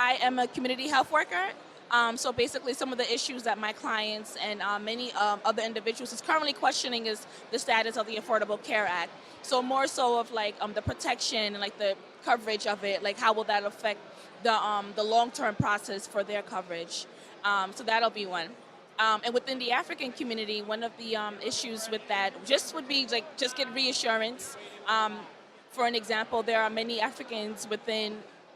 I am a community health worker. So basically, some of the issues that my clients and many other individuals is currently questioning is the status of the Affordable Care Act. So more so of like the protection and like the coverage of it, like how will that affect the long-term process for their coverage. So that'll be one. And within the African community, one of the issues with that just would be like just get reassurance. For an example, there are many Africans within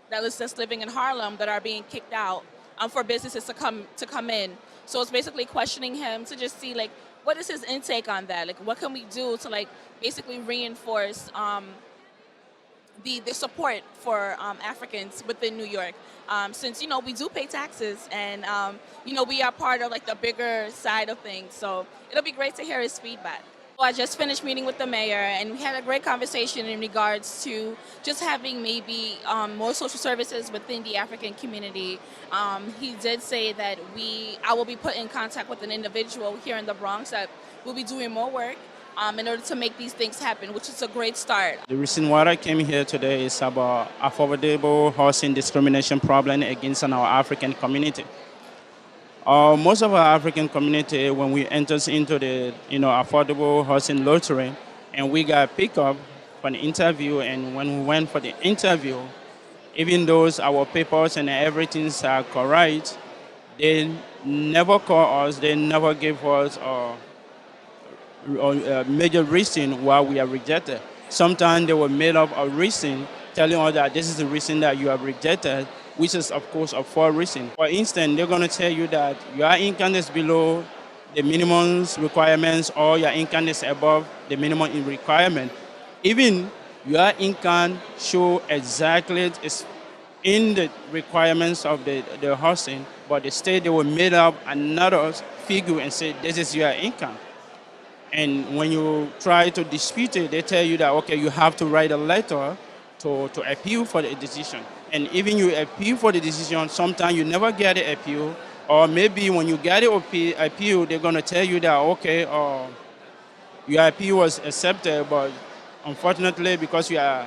that is just living in Harlem that are being kicked out for businesses to come in. So it's basically questioning him to just see like what is his intake on that? Like what can we do to like basically reinforce the support for Africans within New York, since we do pay taxes and we are part of like the bigger side of things. So it'll be great to hear his feedback. Well, I just finished meeting with the mayor, and we had a great conversation in regards to just having maybe more social services within the African community. He did say that I will be put in contact with an individual here in the Bronx that will be doing more work in order to make these things happen, which is a great start. The reason why I came here today is about affordable housing discrimination problem against our African community. Most of our African community, when we enter into the affordable housing lottery, and we got picked up for an interview, and when we went for the interview, even though our papers and everything are correct, they never call us, they never give us a major reason why we are rejected. Sometimes they will make up a reason telling us that this is the reason that you are rejected, which is, of course, a false reason. For instance, they're going to tell you that your income is below the minimum requirements or your income is above the minimum requirement. Even your income show exactly is in the requirements of the housing, but the state, they will make up another figure and say, this is your income. And when you try to dispute it, they tell you that, okay, you have to write a letter to appeal for the decision. And even you appeal for the decision, sometimes you never get the appeal, or maybe when you get the appeal, they're going to tell you that, okay, your appeal was accepted, but unfortunately, because your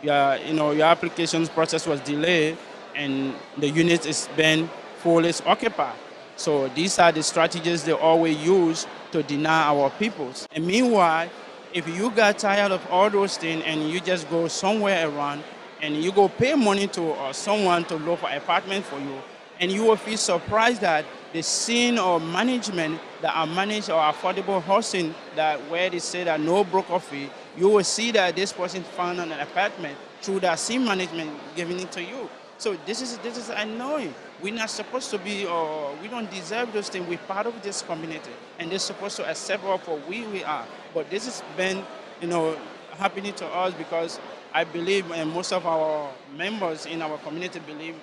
application process was delayed and the unit is been fully occupied. So these are the strategies they always use to deny our peoples. And meanwhile, if you got tired of all those things and you just go somewhere around and you go pay money to someone to look for an apartment for you, and you will feel surprised that the scene or management that are managed or affordable housing, that where they say that no broker fee, you will see that this person found an apartment through that same management giving it to you. So this is annoying. We're not supposed to be, or we don't deserve those things. We're part of this community, and they're supposed to accept us for who we are. But this has been, happening to us because I believe, and most of our members in our community believe,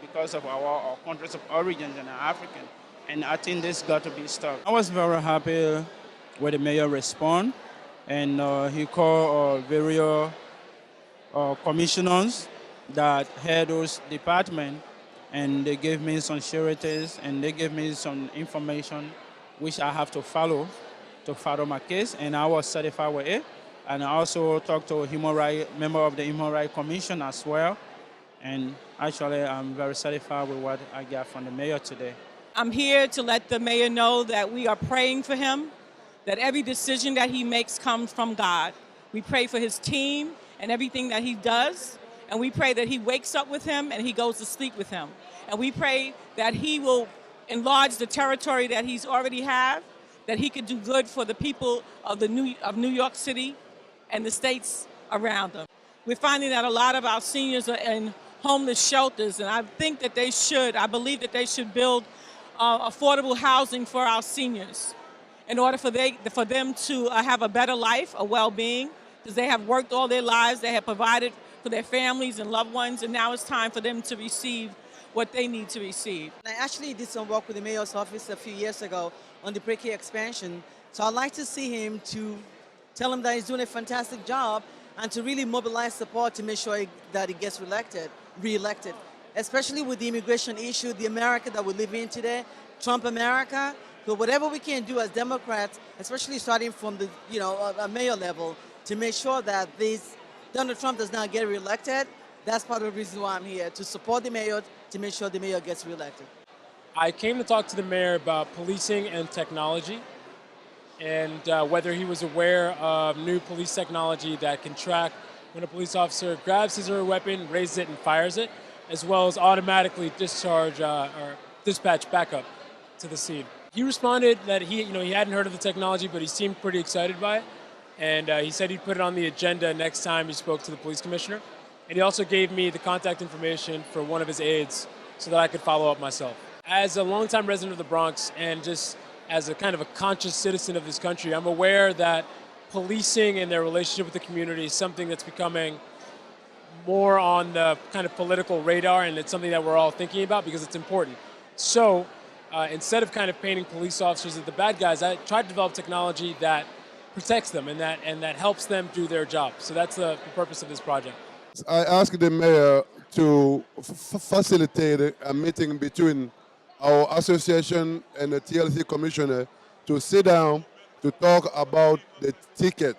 because of our countries of origin and are African. And I think this got to be stopped. I was very happy when the mayor responded, and he called various commissioners that head those departments, and they gave me some sureties and they gave me some information which I have to follow my case, and I was satisfied with it. And I also talked to a member of the Human Rights Commission as well, and actually I'm very satisfied with what I got from the mayor today. I'm here to let the mayor know that we are praying for him, that every decision that he makes comes from God. We pray for his team and everything that he does. And we pray that he wakes up with him and he goes to sleep with him. And we pray that he will enlarge the territory that he's already have, that he could do good for the people of New York City and the states around them. We're finding that a lot of our seniors are in homeless shelters, and I believe that they should build affordable housing for our seniors in order for them to have a better life, a well-being, because they have worked all their lives, they have provided for their families and loved ones, and now it's time for them to receive what they need to receive. I actually did some work with the mayor's office a few years ago on the pre-K expansion, so I'd like to see him to tell him that he's doing a fantastic job and to really mobilize support to make sure that he gets re-elected, especially with the immigration issue, the America that we live in today, Trump America. So whatever we can do as Democrats, especially starting from the a mayor level, to make sure that Donald Trump does not get reelected, That's part of the reason why I'm here, to support the mayor, to make sure the mayor gets reelected. I came to talk to the mayor about policing and technology, and whether he was aware of new police technology that can track when a police officer grabs his or her weapon, raises it, and fires it, as well as automatically discharge or dispatch backup to the scene. He responded that he hadn't heard of the technology, but he seemed pretty excited by it, and he said he'd put it on the agenda next time he spoke to the police commissioner. And he also gave me the contact information for one of his aides so that I could follow up myself. As a longtime resident of the Bronx and just as a kind of a conscious citizen of this country, I'm aware that policing and their relationship with the community is something that's becoming more on the kind of political radar, and it's something that we're all thinking about because it's important. So instead of kind of painting police officers as the bad guys, I tried to develop technology that protects them and that helps them do their job. So that's the purpose of this project. I asked the mayor to facilitate a meeting between our association and the TLC commissioner to sit down to talk about the ticket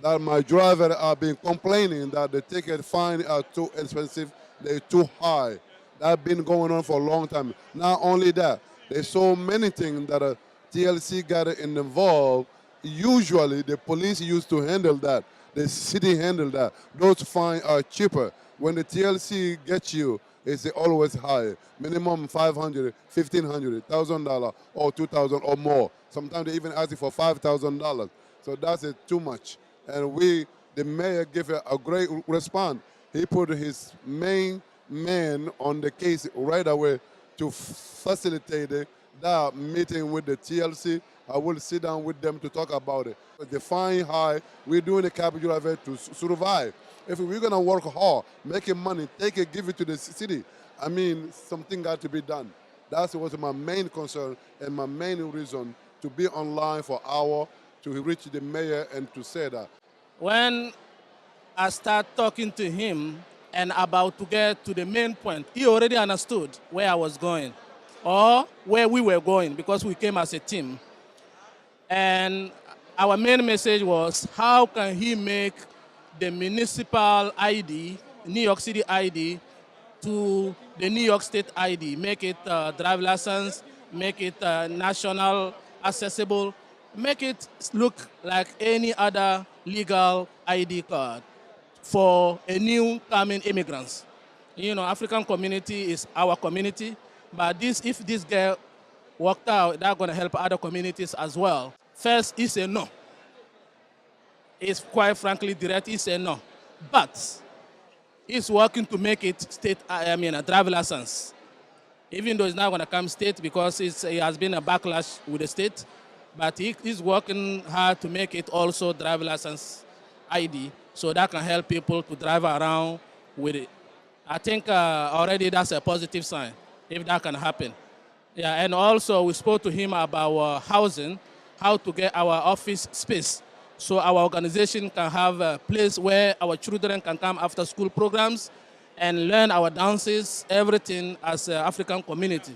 that my driver have been complaining that the ticket fine are too expensive, they're too high. That's been going on for a long time. Not only that, there's so many things that TLC got involved. Usually the police used to handle that. The city handle that. Those fines are cheaper. When the TLC gets you, it's always high. Minimum $500, $1,500, $1,000 or $2,000 or more. Sometimes they even ask you for $5,000. So that's too much. And the mayor gave a great response. He put his main man on the case right away to facilitate that meeting with the TLC. I will sit down with them to talk about it. The fine high, we're doing the cab driver to survive. If we're gonna work hard, making money, take it, give it to the city, I mean, something got to be done. That was my main concern and my main reason to be online for an hour, to reach the mayor and to say that. When I start talking to him and about to get to the main point, he already understood where I was going or where we were going because we came as a team. And our main message was, how can he make the municipal ID, New York City ID, to the New York State ID, make it drive license, make it national accessible, make it look like any other legal ID card for a new coming immigrants. You know, African community is our community, but if this guy worked out, that's going to help other communities as well. First, he said no. It's quite frankly direct, he said no. But he's working to make it state, a driver license. Even though it's not going to come state because it has been a backlash with the state, but he's working hard to make it also driver license ID so that can help people to drive around with it. I think already that's a positive sign if that can happen. Yeah, and also we spoke to him about housing, how to get our office space so our organization can have a place where our children can come after school programs and learn our dances, everything as an African community.